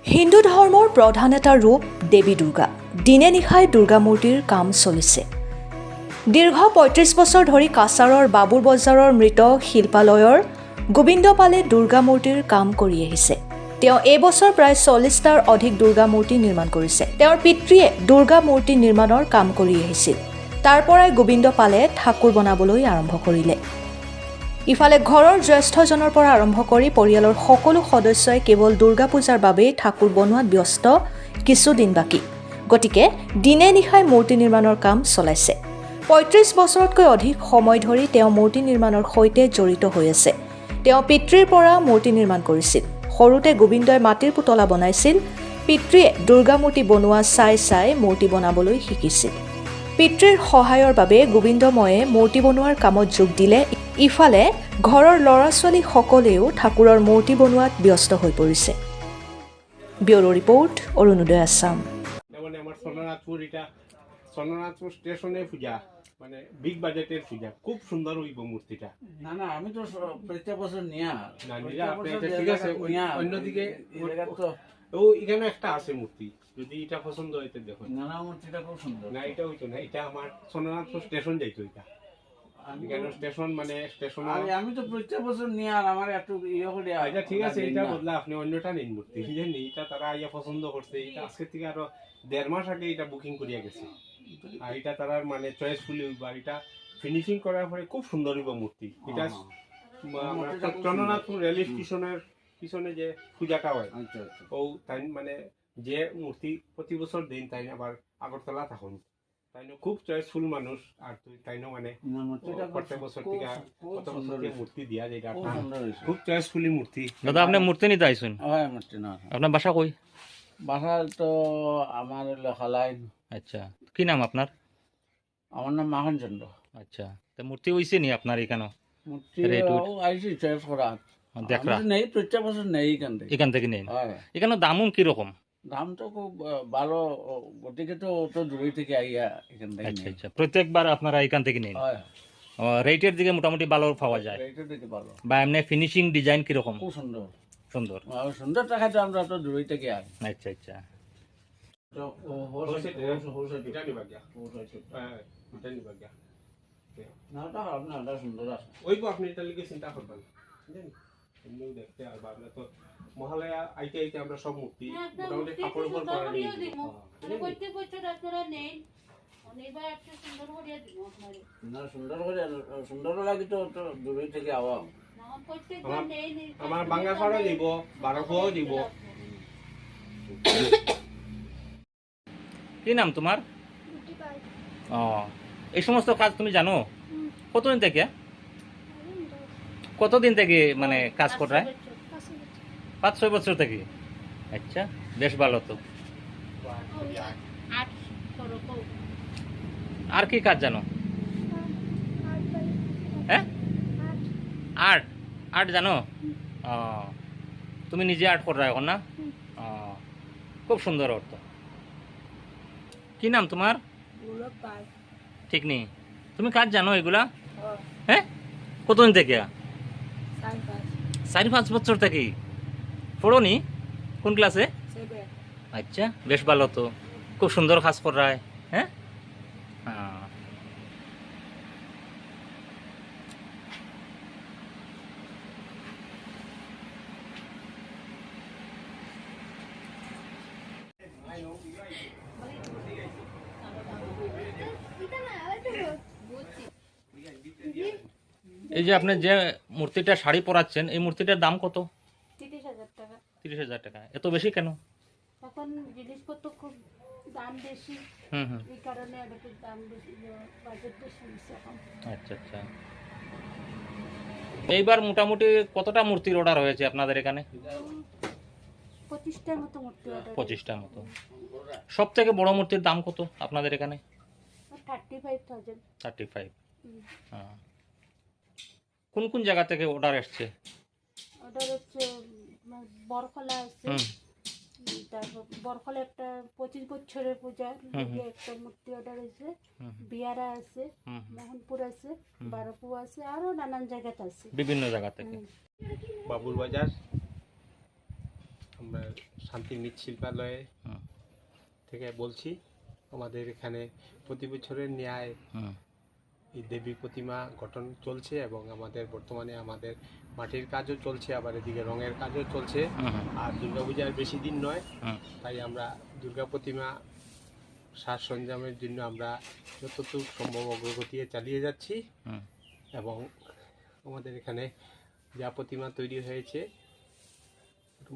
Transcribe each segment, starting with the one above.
হিন্দু ধৰ্মৰ প্ৰধান এটা ৰূপ দেৱী দুৰ্গা। দিনে নিশাই দুৰ্গা মূৰ্তিৰ কাম চলিছে। দীৰ্ঘ ৩৫ বছৰ ধৰি কাছাৰৰ বাবুৰ বজাৰৰ মৃত শিল্পালয়ৰ গোবিন্দ পালে দুৰ্গা মূৰ্তিৰ কাম কৰি আহিছে। তেওঁ এই বছৰ প্ৰায় ৪০টাৰ অধিক দুৰ্গা মূৰ্তি নিৰ্মাণ কৰিছে। তেওঁৰ পিতৃয়ে দুৰ্গা মূৰ্তি নিৰ্মাণৰ কাম কৰি আহিছিল। তাৰ পৰাই গোবিন্দ পালে ঠাকুৰ বনাবলৈ আৰম্ভ কৰিলে। ইফালে ঘৰৰ জ্যেষ্ঠজনৰ পৰা আৰম্ভ কৰি পৰিয়ালৰ সকলো সদস্যই কেৱল দুৰ্গা পূজাৰ বাবেই ঠাকুৰ বনোৱাত ব্যস্ত। কিছুদিন বাকী, গতিকে দিনে নিশাই মূৰ্তি নিৰ্মাণৰ কাম চলাইছে। ৩৫ বছৰতকৈ অধিক সময় ধৰি তেওঁ মূৰ্তি নিৰ্মাণৰ সৈতে জড়িত হৈ আছে। তেওঁ পিতৃৰ পৰা মূৰ্তি নিৰ্মাণ কৰিছিল। সৰুতে গোবিন্দই মাটিৰ পুতলা বনাইছিল। পিতৃয়ে দুৰ্গা মূৰ্তি বনোৱা চাই চাই মূৰ্তি বনাবলৈ শিকিছিল। পিতৃৰ সহায়ৰ বাবে গোবিন্দময়ে মূৰ্তি বনোৱাৰ কামত যোগ দিলে। ইফালে ঘৰৰ ল'ৰা-ছোৱালী সকলেও ঠাকুৰৰ মূৰ্তি বনোৱাত ব্যস্ত হৈ পৰিছে। ব্যুৰো ৰিপৰ্ট, অৰুণোদয় আছাম। মানে আমার সোনানাথপুর স্টেশনে পূজা, মানে বিগ বাজেটের পূজা, খুব সুন্দর হইব মূর্তিটা। না না, আমি তো প্রত্যেক বছর নিয়ে না নিলে আপনি ঠিক আছে, অন্যদিকে ও এখানে একটা আছে মূর্তি, যদি এটা পছন্দ হইতে দেখো। না না, মূর্তিটা খুব সুন্দর। না এটা হইতো না, এটা আমার সোনানাথপুর স্টেশন যাইতো। এটা এখানে স্টেশন, মানে স্টেশন আমি তো প্রত্যেক বছর নিয়ে আর আমার একটু ইয়ে করে। এটা ঠিক আছে, এটা বদলা আপনি অন্যটা নিন মূর্তি। এটা তারা আইয়া পছন্দ করছে। এটা আজকে থেকে আরো ১.৫ মাস আগে এটা বুকিং করিয়া গেছে। আর এটা তারা মানে চয়েসফুলি হইব। আর এটা ফিনিশিং করার পরে খুব সুন্দর হইব মূর্তি। এটা চন্দ্রনাথপুর রেল স্টেশনের পিছনে যে পূজাটা হয়, ও তাই মানে যে মূর্তি প্রতি বছর দিন তাই আবার আগরতলা থাকুন, তাই খুব চয়েসফুল মানুষ। আর তুই তাই মানে প্রত্যেক বছর থেকে কত বছর মূর্তি দিয়া যায়, খুব চয়েসফুলি মূর্তি। দাদা, আপনি মূর্তি নিতে আইসুন? হ্যাঁ, মূর্তি না। আপনার বাসা কই? বাসা তো আমার লেখালাইন। আচ্ছা, কি নাম আপনার? আমার নাম মাখন চন্দ্র। আচ্ছা, তো মূর্তি হইছে নি আপনার এখানে? মূর্তি আইসি চয়েস করা দেখরা নেই, প্রত্যেক বছর নেই এখান থেকে নেই। এখানে দামও কিরকম? দাম তো খুব ভালো, গতিকে তো তো দূরে থেকে আইয়া এখান থেকে। আচ্ছা আচ্ছা, প্রত্যেকবার আপনারা এখান থেকে নেন? হয়। রেটের দিকে মোটামুটি ভালো পাওয়া যায়? রেটের দিকে ভালো। বা এমনি ফিনিশিং ডিজাইন কিরকম? খুব সুন্দর। সুন্দর সুন্দর টাকা তো আমরা তো দূরে থেকে আই। আচ্ছা আচ্ছা। সুন্দর আছে। ওই আপনি এটা লিখে চিন্তা করবেন, এমনিও দেখতে আর আমরা তো মহালয়া আইতে আইতে আমরা সব মূর্তি মোটামুটি কাপড় উপর করে নিয়ে না, সুন্দর লাগে তো দূরে থেকে আওয়া। আমার বাঙ্গাপাড়া দিব, বারোফাও দিব। কি নাম তোমার? ও, এই সমস্ত কাজ তুমি জানো? কতদিন থেকে মানে কাজ করায়? ৫-৬ বছর থেকে। আচ্ছা, বেশ ভালো তো। আর কি কাজ জানো? হ্যাঁ, আর্ট জানো? ও, তুমি নিজে আর্ট করা এখন না? ও, খুব সুন্দর অর্থ। কি নাম তোমার? ঠিক নেই, তুমি কাজ জানো এগুলা? হ্যাঁ, কতদিন থেকে? ৪-৫ বছর থেকে। পড়োনি? কোন ক্লাসে? আচ্ছা, বেশ ভালো তো, খুব সুন্দর কাজ করায়। হ্যাঁ, এই যে আপনি যে মূর্তিটা শাড়ি পরাচ্ছেন, এই মূর্তিটার দাম কত? ৩০,০০০ টাকা। ৩০,০০০ টাকা। এত বেশি কেন? এখন জিনিসপত্র খুব দাম বেশি, এই কারণে একটু দাম বেশি, বাজেট বেশি এখন। আচ্ছা আচ্ছা। এইবার মোটামুটি কতটা মূর্তির অর্ডার হয়েছে আপনাদের এখানে? ২৫টার মতো মূর্তি অর্ডার। ২৫টার মতো। সব থেকে বড় মূর্তির দাম কত আপনাদের এখানে? 35,000। 35। হ্যাঁ। কোন কোন জায়গা থেকে অর্ডার আসছে? অর্ডার হচ্ছে বরখলা আছে, তারপর বরখলা একটা 25 বছরের পূজা একটা মূর্তি অর্ডার হয়েছে, বিয়ারা আছে, মোহনপুর আছে, বারোপু আছে, আরো নানান জায়গাতে আছে, বিভিন্ন জায়গা থেকে। বাবুর বাজার আমরা শান্তি মৃৎশিল্পালয়ে হুম। থেকে বলছি। আমাদের এখানে প্রতি বছরের ন্যায় হুম। এই দেবী প্রতিমা গঠন চলছে এবং আমাদের বর্তমানে আমাদের মাটির কাজও চলছে, আবার এদিকে রঙের কাজও চলছে। হুম, হুম, আর দুর্গাপূজার বেশি দিন নয়, হুম, তাই আমরা দুর্গা প্রতিমা সাজ সরঞ্জামের জন্য আমরা যতটুকু সম্ভব অগ্রগতি চালিয়ে যাচ্ছি। হুম। এবং আমাদের এখানে যা প্রতিমা তৈরি হয়েছে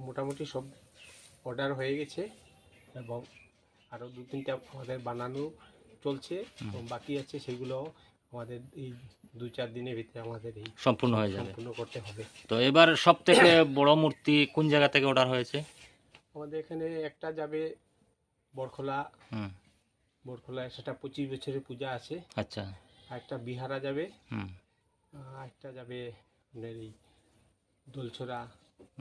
মোটামুটি সব অর্ডার হয়ে গেছে এবং আরও 2-3টা আমাদের বানানো চলছে এবং বাকি আছে, সেগুলো আমাদের এই 2-4 দিনের ভিতরে আমাদের এই সম্পূর্ণ হয়ে যাবে। সম্পূর্ণ করতে হবে। তো এবার সব থেকে বড় মূর্তি কোন জায়গা থেকে অর্ডার হয়েছে? আমাদের এখানে একটা যাবে বরখোলা, হুম। বরখোলায় সেটা 25 বছরের পূজা আছে। আচ্ছা। আর একটা বিহারা যাবে, হুম। একটা যাবে আপনার এই দোলছড়া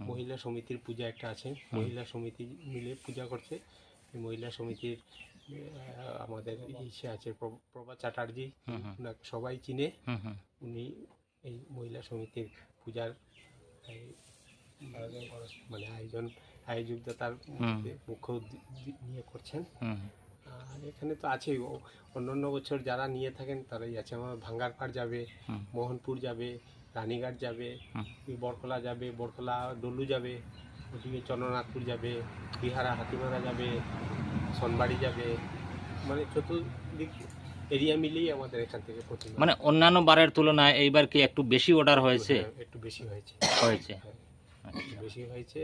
মহিলা সমিতির পূজা একটা আছে, মহিলা সমিতি মিলে পূজা করছে। এই মহিলা সমিতির আমাদের ইসে আছে প্রভা চ্যাটার্জি, হুম, হুম, ওনাকে সবাই চিনে। হুম, হুম, উনি এই মহিলা সমিতির পূজার এই মানে আয়োজকদাতার মধ্যে মুখ্য নিয়ে করছেন। হুম, আর এখানে তো আছেই অন্যান্য বছর যারা নিয়ে থাকেন তারাই আছে। আমার ভাঙ্গারপাড় যাবে, হুম। মোহনপুর যাবে, রানীঘাট যাবে, হুম। বরখোলা যাবে, বরখোলা ডলু যাবে, ওদিকে চন্দ্রনাথপুর যাবে, বিহারা হাতিমারা যাবে, সনবাড়ি যাবে, মানে চতুর্দিক এরিয়া মিলিয়ে আমাদের এখান থেকে প্রতিমা মানে অন্যান্য বারের তুলনায় এইবার কি একটু বেশি অর্ডার হয়েছে? একটু বেশি হয়েছে। হয়েছে। হ্যাঁ, একটু বেশি হয়েছে।